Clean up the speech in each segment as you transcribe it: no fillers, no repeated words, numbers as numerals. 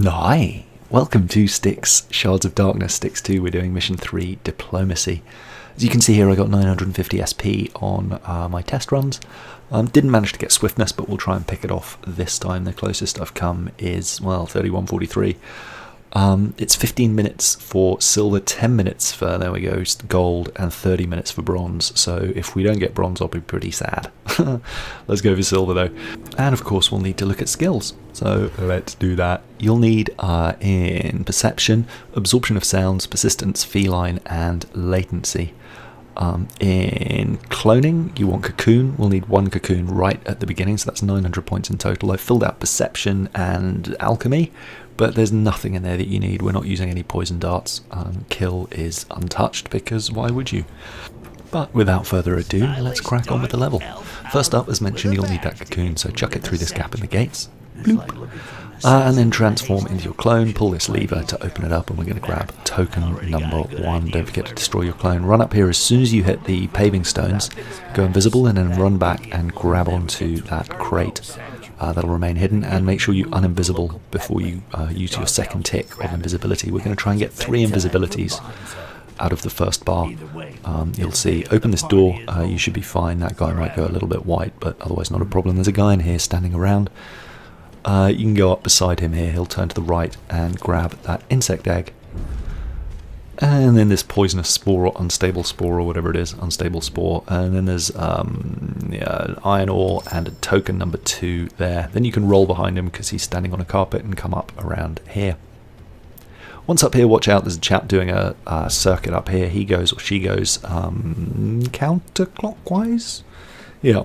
Hi, welcome to Styx, Shards of Darkness, Styx 2. We're doing Mission 3, Diplomacy. As you can see here, I got 950 SP on my test runs. Didn't manage to get Swiftness, but we'll try and pick it off this time. The closest I've come is, well, 3143. It's 15 minutes for silver, 10 minutes for, there we go, gold, and 30 minutes for bronze. So if we don't get bronze, I'll be pretty sad. Let's go for silver though. And of course we'll need to look at skills. So let's do that. You'll need in Perception, Absorption of Sounds, Persistence, Feline, and Latency. In Cloning, you want Cocoon. We'll need one Cocoon right at the beginning, so that's 900 points in total. I've filled out Perception and Alchemy, but there's nothing in there that you need. We're not using any poison darts. Kill is untouched, because why would you? But without further ado, let's crack on with the level. First up, as mentioned, you'll need that Cocoon, so chuck it through this gap in the gates. Bloop. And then transform into your clone, pull this lever to open it up, and we're going to grab token number 1. Don't forget to destroy your clone. Run up here as soon as you hit the paving stones, go invisible, and then run back and grab onto that crate. That'll remain hidden, and make sure you uninvisible before you use your second tick of invisibility. We're going to try and get 3 invisibilities out of the first bar. You'll see, open this door, you should be fine. That guy might go a little bit white, but otherwise not a problem. There's a guy in here standing around. You can go up beside him here, he'll turn to the right and grab that insect egg. And then this poisonous spore or unstable spore or whatever it is, unstable spore. And then there's iron ore and a token number 2 there. Then you can roll behind him because he's standing on a carpet and come up around here. Once up here, watch out, there's a chap doing a circuit up here. He goes or she goes counterclockwise. Yeah.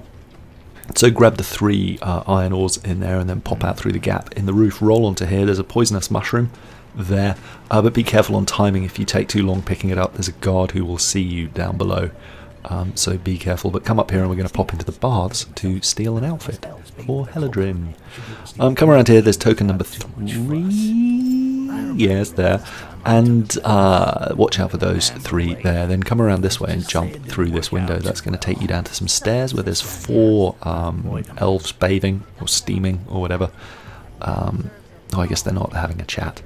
So grab the 3 iron ores in there and then pop out through the gap in the roof. Roll onto here. There's a poisonous mushroom there. But be careful on timing. If you take too long picking it up, there's a guard who will see you down below. So be careful. But come up here and we're going to pop into the baths to steal an outfit for Helledryn. Come around here. There's token number 3. Yes, there. And watch out for those 3 there. Then come around this way and jump through this window. That's going to take you down to some stairs where there's 4 elves bathing or steaming or whatever. Oh, I guess they're not having a chat.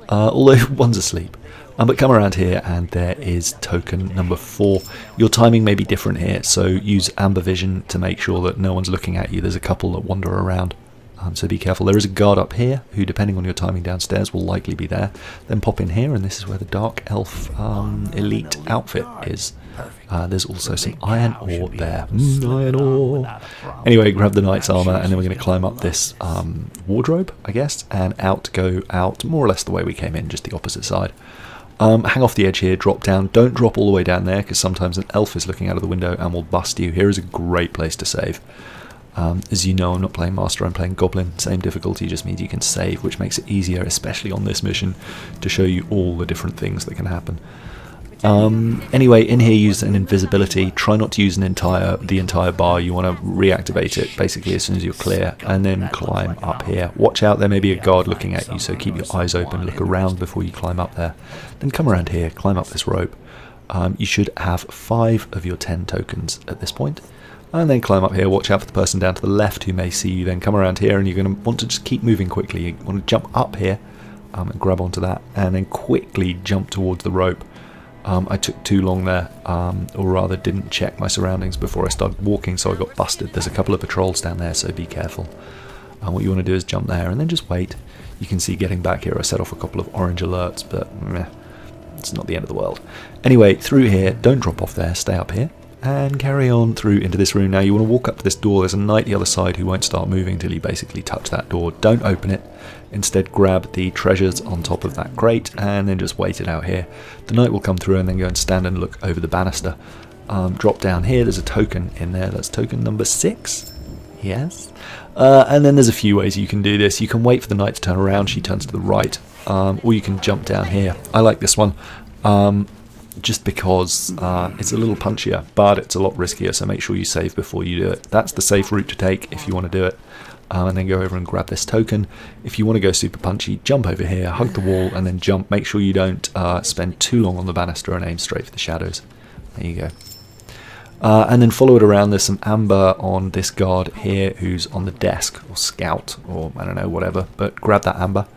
Although one's asleep. But come around here and there is token number 4. Your timing may be different here, so use amber vision to make sure that no one's looking at you. There's a couple that wander around. So be careful. There is a guard up here who, depending on your timing downstairs, will likely be there. Then pop in here, and this is where the Dark Elf elite outfit is. There's also some iron ore there. Iron ore! Anyway, grab the knight's armour, and then we're going to climb up this wardrobe, I guess, and go out more or less the way we came in, just the opposite side. Hang off the edge here, drop down. Don't drop all the way down there, because sometimes an elf is looking out of the window and will bust you. Here is a great place to save. As you know, I'm not playing Master, I'm playing Goblin. Same difficulty, just means you can save, which makes it easier, especially on this mission, to show you all the different things that can happen. Anyway, in here use an invisibility. Try not to use the entire bar. You want to reactivate it basically as soon as you're clear, and then climb up here. Watch out, there may be a guard looking at you, so keep your eyes open, look around before you climb up there. Then come around here, climb up this rope. You should have 5 of your 10 tokens at this point. And then climb up here, watch out for the person down to the left who may see you, then come around here and you're going to want to just keep moving quickly. You want to jump up here and grab onto that, and then quickly jump towards the rope. I took too long there, or rather didn't check my surroundings before I started walking, so I got busted. There's a couple of patrols down there, so be careful. What you want to do is jump there and then just wait. You can see getting back here I set off a couple of orange alerts, but it's not the end of the world. Anyway, through here, don't drop off there, stay up here. And carry on through into this room. Now you want to walk up to this door. There's a knight the other side who won't start moving until you basically touch that door. Don't open it. Instead grab the treasures on top of that crate and then just wait it out here. The knight will come through and then go and stand and look over the banister. Drop down here. There's a token in there. That's token number 6. Yes. And then there's a few ways you can do this. You can wait for the knight to turn around. She turns to the right. Or you can jump down here. I like this one. Just because it's a little punchier, but it's a lot riskier, so make sure you save before you do it. That's the safe route to take if you want to do it. And then go over and grab this token. If you want to go super punchy, jump over here, hug the wall, and then jump. Make sure you don't spend too long on the banister and aim straight for the shadows. There you go. And then follow it around. There's some amber on this guard here who's on the desk, or scout, or I don't know, whatever. But grab that amber.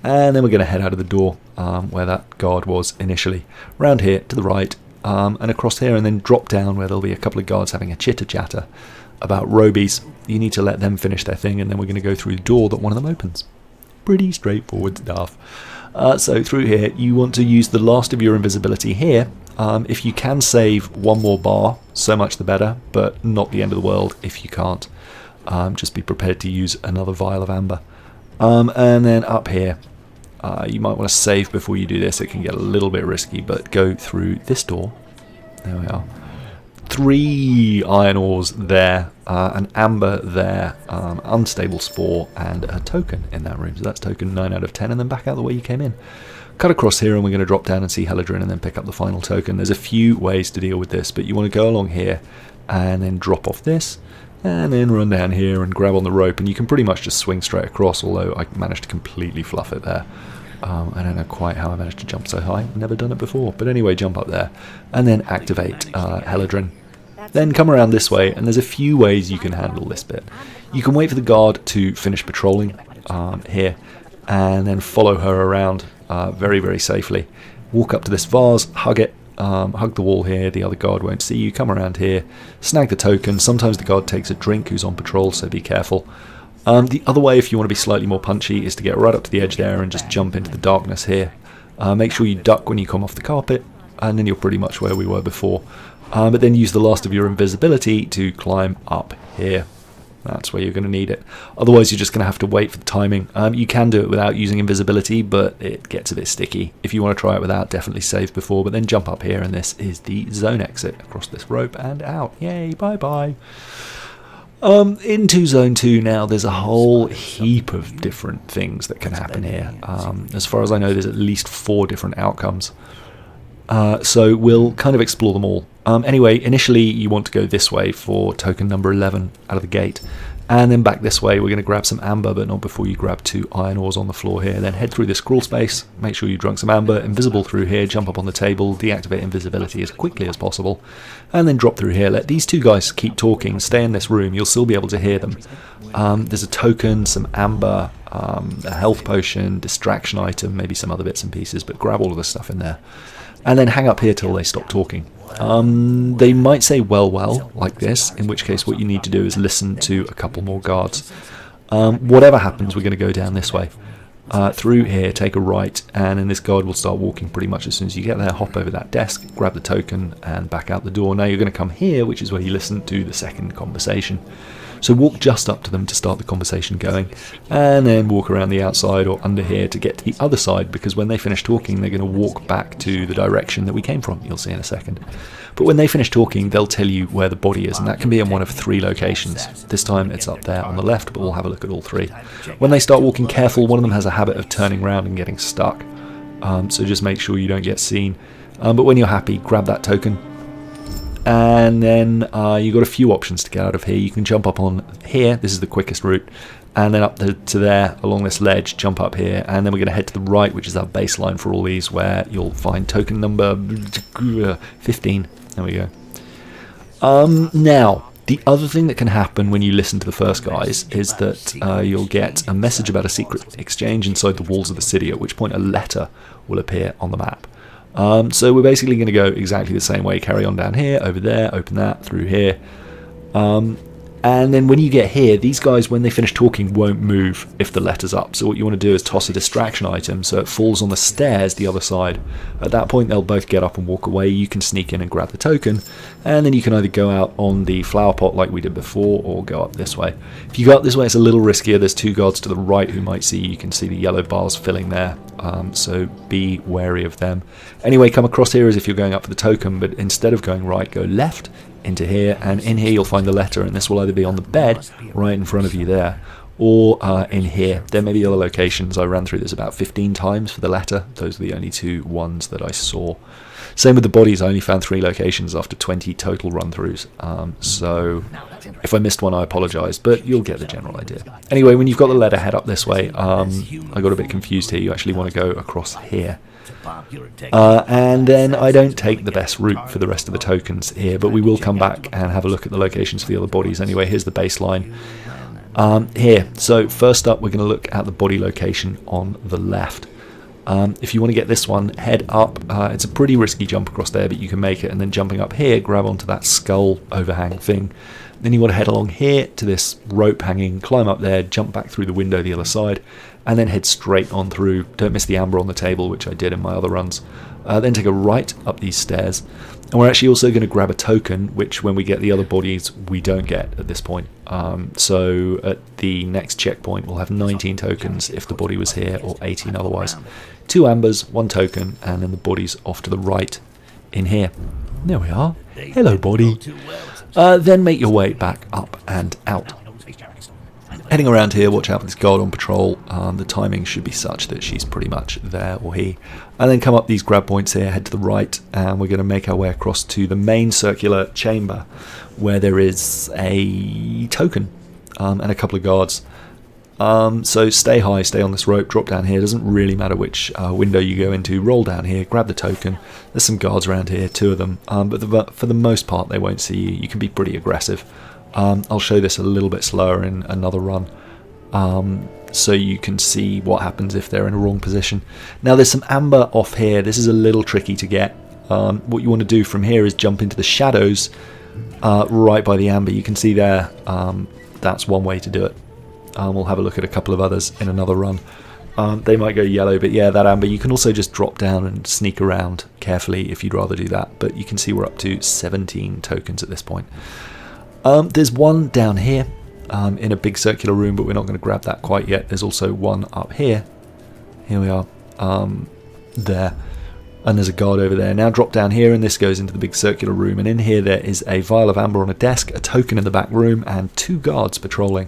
And then we're going to head out of the door where that guard was initially. Round here to the right and across here, and then drop down where there'll be a couple of guards having a chitter-chatter about Robies. You need to let them finish their thing, and then we're going to go through the door that one of them opens. Pretty straightforward stuff. So through here, you want to use the last of your invisibility here. If you can save one more bar, so much the better, but not the end of the world if you can't. Just be prepared to use another vial of amber. And then up here, you might want to save before you do this. It can get a little bit risky, but go through this door. There we are. 3 iron ores there, an amber there, unstable spore, and a token in that room. So that's token 9 out of 10, and then back out the way you came in. Cut across here, and we're going to drop down and see Helledryn, and then pick up the final token. There's a few ways to deal with this, but you want to go along here, and then drop off this, and then run down here and grab on the rope, and you can pretty much just swing straight across, although I managed to completely fluff it there. I don't know quite how I managed to jump so high. Never done it before. But anyway, jump up there and then activate Helledryn. Then come around this way, and there's a few ways you can handle this bit. You can wait for the guard to finish patrolling here and then follow her around very, very safely. Walk up to this vase, hug it, hug the wall here. The other guard won't see you. Come around here, snag the token. Sometimes the guard takes a drink who's on patrol, so be careful. The other way, if you want to be slightly more punchy, is to get right up to the edge there and just jump into the darkness here. Make sure you duck when you come off the carpet, and then you're pretty much where we were before. But then use the last of your invisibility to climb up here. That's where you're going to need it. Otherwise, you're just going to have to wait for the timing. You can do it without using invisibility, but it gets a bit sticky. If you want to try it without, definitely save before, but then jump up here, and this is the zone exit across this rope and out. Yay, bye-bye. Into Zone 2 now, there's a whole heap of different things that can happen here. As far as I know, there's at least 4 different outcomes. So we'll kind of explore them all. Anyway, initially you want to go this way for token number 11 out of the gate. And then back this way, we're going to grab some amber, but not before you grab 2 iron ores on the floor here. Then head through this crawl space, make sure you drunk some amber, invisible through here, jump up on the table, deactivate invisibility as quickly as possible, and then drop through here. Let these 2 guys keep talking, stay in this room, you'll still be able to hear them. There's a token, some amber, a health potion, distraction item, maybe some other bits and pieces, but grab all of the stuff in there. And then hang up here till they stop talking. They might say well, like this, in which case what you need to do is listen to a couple more guards. Whatever happens, we're going to go down this way. Through here, take a right, and then this guard will start walking pretty much as soon as you get there. Hop over that desk, grab the token, and back out the door. Now you're going to come here, which is where you listen to the second conversation. So walk just up to them to start the conversation going, and then walk around the outside or under here to get to the other side, because when they finish talking, they're going to walk back to the direction that we came from. You'll see in a second. But when they finish talking, they'll tell you where the body is, and that can be in one of 3 locations. This time it's up there on the left, but we'll have a look at all 3. When they start walking, careful, one of them has a habit of turning around and getting stuck. So just make sure you don't get seen. But when you're happy, grab that token. And then you've got a few options to get out of here. You can jump up on here, this is the quickest route, and then up to there along this ledge, jump up here, and then we're going to head to the right, which is our baseline for all these, where you'll find token number 15. There we go. Now, the other thing that can happen when you listen to the first guys is that you'll get a message about a secret exchange inside the walls of the city, at which point a letter will appear on the map. So we're basically going to go exactly the same way, carry on down here, over there, open that, through here. And then when you get here, these guys, when they finish talking, won't move if the letter's up. So what you want to do is toss a distraction item so it falls on the stairs the other side. At that point, they'll both get up and walk away. You can sneak in and grab the token, and then you can either go out on the flower pot like we did before, or go up this way. If you go up this way, it's a little riskier. There's 2 guards to the right who might see you. You can see the yellow bars filling there, so be wary of them. Anyway, come across here as if you're going up for the token, but instead of going right, go left into here, and in here you'll find the letter, and this will either be on the bed right in front of you there, or in here. There may be other locations. I ran through this about 15 times for the letter. Those are the only 2 ones that I saw. Same with the bodies. I only found 3 locations after 20 total run-throughs, so if I missed one, I apologise, but you'll get the general idea. Anyway, when you've got the letter, head up this way. I got a bit confused here. You actually want to go across here. And then I don't take the best route for the rest of the tokens here, but we will come back and have a look at the locations for the other bodies. Anyway, here's the baseline. Here, so first up we're going to look at the body location on the left. If you want to get this one, head up. It's a pretty risky jump across there, but you can make it, and then jumping up here, grab onto that skull overhang thing. Then you want to head along here to this rope hanging, climb up there, jump back through the window the other side, and then head straight on through. Don't miss the amber on the table, which I did in my other runs. Then take a right up these stairs, and we're actually also going to grab a token, which when we get the other bodies, we don't get at this point. So at the next checkpoint, we'll have 19 tokens if the body was here, or 18 otherwise. 2 ambers, 1 token, and then the body's off to the right in here. There we are. Hello, body. Then make your way back up and out. Heading around here, watch out for this guard on patrol. The timing should be such that she's pretty much there, or he. And then come up these grab points here, head to the right, and we're going to make our way across to the main circular chamber, where there is a token and a couple of guards. So stay high, stay on this rope, drop down here. Doesn't really matter which window you go into. Roll down here, grab the token. There's some guards around here, 2 of them, but for the most part they won't see you. You can be pretty aggressive. I'll show this a little bit slower in another run, so you can see what happens if they're in a wrong position. Now there's some amber off here. This is a little tricky to get. What you want to do from here is jump into the shadows right by the amber. You can see there, that's one way to do it. We'll have a look at a couple of others in another run. They might go yellow, but yeah, that amber. You can also just drop down and sneak around carefully if you'd rather do that, but you can see we're up to 17 tokens at this point. There's one down here in a big circular room, but we're not going to grab that quite yet. There's also one up here. Here we are. There. And there's a guard over there. Now drop down here, and this goes into the big circular room. And in here there is a vial of amber on a desk, a token in the back room, and 2 guards patrolling.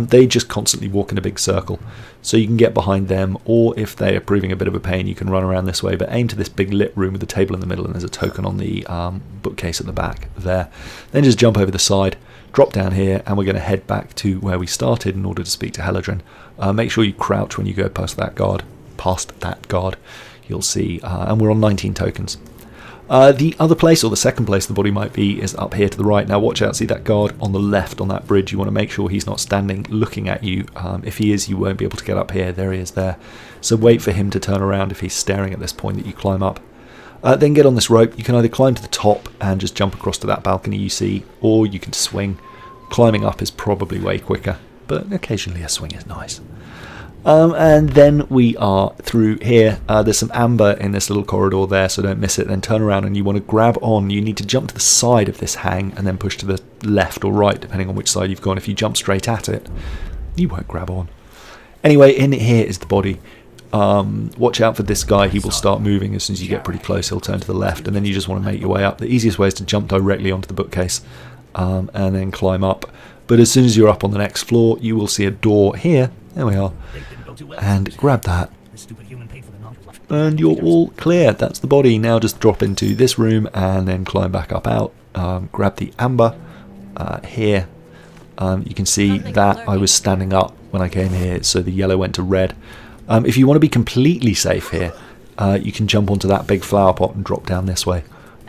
They just constantly walk in a big circle. So you can get behind them, or if they are proving a bit of a pain, you can run around this way. But aim to this big lit room with a table in the middle, and there's a token on the bookcase at the back there. Then just jump over the side, drop down here, and we're going to head back to where we started in order to speak to Helledryn. Make sure you crouch when you go past that guard. You'll see, and we're on 19 tokens. The other place, or the second place the body might be, is up here to the right. Now watch out, see that guard on the left on that bridge. You want to make sure he's not standing looking at you. If he is, you won't be able to get up here. There he is there. So wait for him to turn around if he's staring at this point that you climb up. Then get on this rope. You can either climb to the top and just jump across to that balcony you see, or you can swing. Climbing up is probably way quicker, but occasionally a swing is nice. And then we are through here. There's some amber in this little corridor there, so don't miss it. Then turn around and you want to grab on. You need to jump to the side of this hang and then push to the left or right, depending on which side you've gone. If you jump straight at it, you won't grab on. Anyway, in here is the body. Watch out for this guy. He will start moving as soon as you get pretty close. He'll turn to the left, and then you just want to make your way up. The easiest way is to jump directly onto the bookcase and then climb up. But as soon as you're up on the next floor, you will see a door here. There we are. And grab that. And you're all clear. That's the body. Now just drop into this room and then climb back up out. Grab the amber here. You can see that I was standing up when I came here, so the yellow went to red. If you want to be completely safe here, you can jump onto that big flower pot and drop down this way.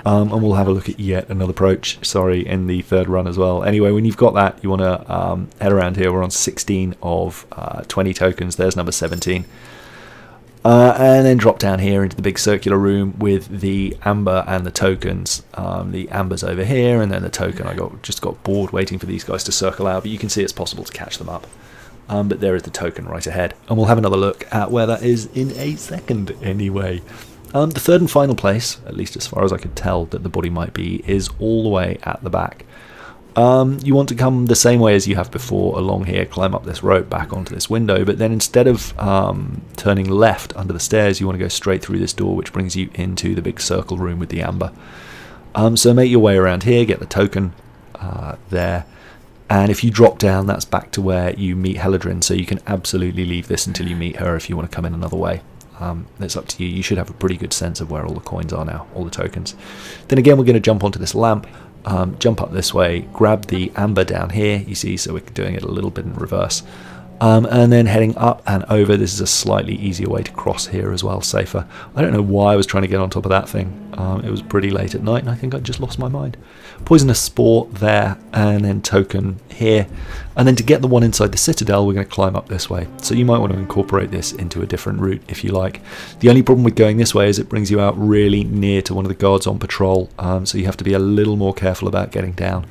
And we'll have a look at yet another approach, in the third run as well. Anyway, when you've got that, you want to head around here. We're on 16 of 20 tokens. There's number 17. And then drop down here into the big circular room with the amber and the tokens. The amber's over here, and then the token. I just got bored waiting for these guys to circle out, but you can see it's possible to catch them up. But there is the token right ahead. And we'll have another look at where that is in a second anyway. The third and final place, at least as far as I could tell that the body might be, is all the way at the back. You want to come the same way as you have before along here, climb up this rope back onto this window, but then instead of turning left under the stairs, you want to go straight through this door, which brings you into the big circle room with the amber. So make your way around here, get the token there, and if you drop down, that's back to where you meet Helledryn, so you can absolutely leave this until you meet her if you want to come in another way. It's up to you. You should have a pretty good sense of where all the coins are now, all the tokens. Then again, we're going to jump onto this lamp, jump up this way, grab the amber down here, you see, so we're doing it a little bit in reverse. And then heading up and over, this is a slightly easier way to cross here as well, safer. I don't know why I was trying to get on top of that thing. It was pretty late at night and I think I just lost my mind. Poisonous Spore there, and then Token here. And then to get the one inside the Citadel, we're going to climb up this way. So you might want to incorporate this into a different route if you like. The only problem with going this way is it brings you out really near to one of the guards on patrol, so you have to be a little more careful about getting down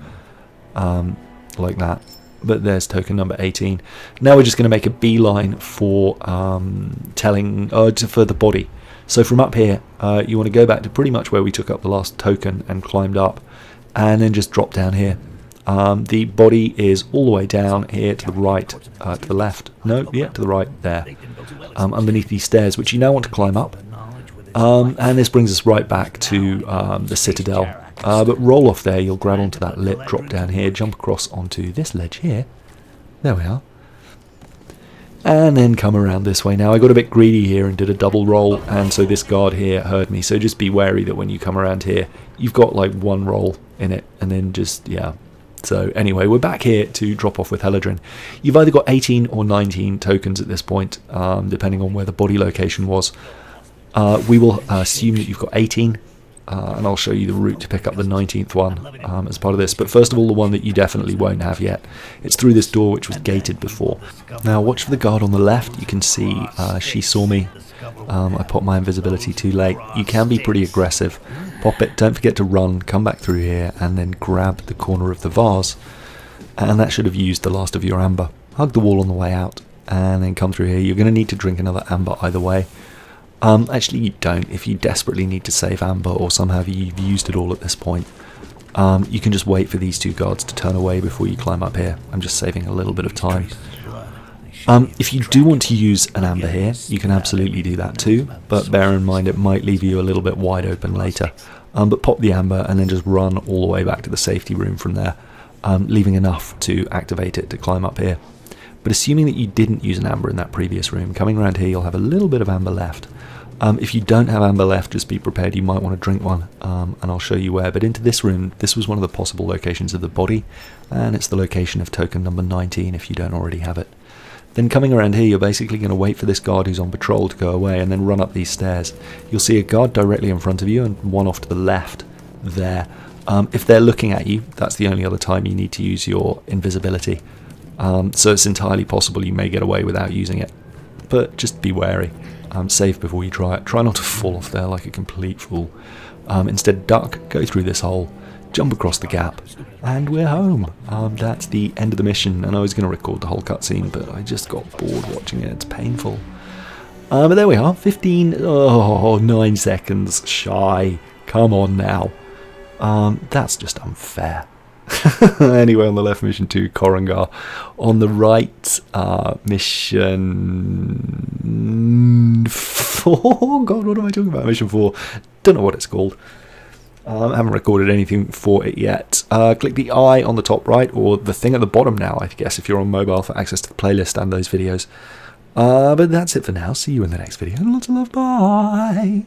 like that. But there's token number 18. Now we're just going to make a beeline for for the body. So from up here, you want to go back to pretty much where we took up the last token and climbed up, and then just drop down here. The body is all the way down here to the right, to the left. No, yeah, to the right there, underneath these stairs, which you now want to climb up. And this brings us right back to the Citadel. But roll off there, you'll grab onto that lip, drop down here, jump across onto this ledge here. There we are. And then come around this way. Now I got a bit greedy here and did a double roll, and so this guard here heard me. So just be wary that when you come around here, you've got like one roll in it, and then just, yeah. So anyway, we're back here to drop off with Helledryn. You've either got 18 or 19 tokens at this point, depending on where the body location was. We will assume that you've got 18. And I'll show you the route to pick up the 19th one as part of this. But first of all, the one that you definitely won't have yet. It's through this door, which was gated before. Now, watch for the guard on the left. You can see she saw me. I popped my invisibility too late. You can be pretty aggressive. Pop it, don't forget to run, come back through here, and then grab the corner of the vase. And that should have used the last of your amber. Hug the wall on the way out, and then come through here. You're going to need to drink another amber either way. Actually you don't. If you desperately need to save amber, or somehow you've used it all at this point, you can just wait for these two guards to turn away before you climb up here. I'm just saving a little bit of time. If you do want to use an amber here, you can absolutely do that too, but bear in mind it might leave you a little bit wide open later. But pop the amber and then just run all the way back to the safety room from there, leaving enough to activate it to climb up here. But assuming that you didn't use an amber in that previous room, coming around here you'll have a little bit of amber left. If you don't have amber left, just be prepared, you might want to drink one, and I'll show you where. But into this room, this was one of the possible locations of the body, and it's the location of token number 19 if you don't already have it. Then coming around here, you're basically going to wait for this guard who's on patrol to go away, and then run up these stairs. You'll see a guard directly in front of you, and one off to the left there. If they're looking at you, that's the only other time you need to use your invisibility. So it's entirely possible you may get away without using it, but just be wary. Save before you try it. Try not to fall off there like a complete fool. Instead duck, go through this hole, jump across the gap, and we're home. That's the end of the mission, and I was going to record the whole cutscene, but I just got bored watching it. It's painful. But there we are, 9 seconds shy. Come on now. That's just unfair. Anyway, on the left, mission 2, Korangar. On the right, mission 4. God, what am I talking about? Mission 4. Don't know what it's called. I haven't recorded anything for it yet. Click the eye on the top right, or the thing at the bottom now, I guess, if you're on mobile, for access to the playlist and those videos. But that's it for now. See you in the next video. Lots of love. Bye.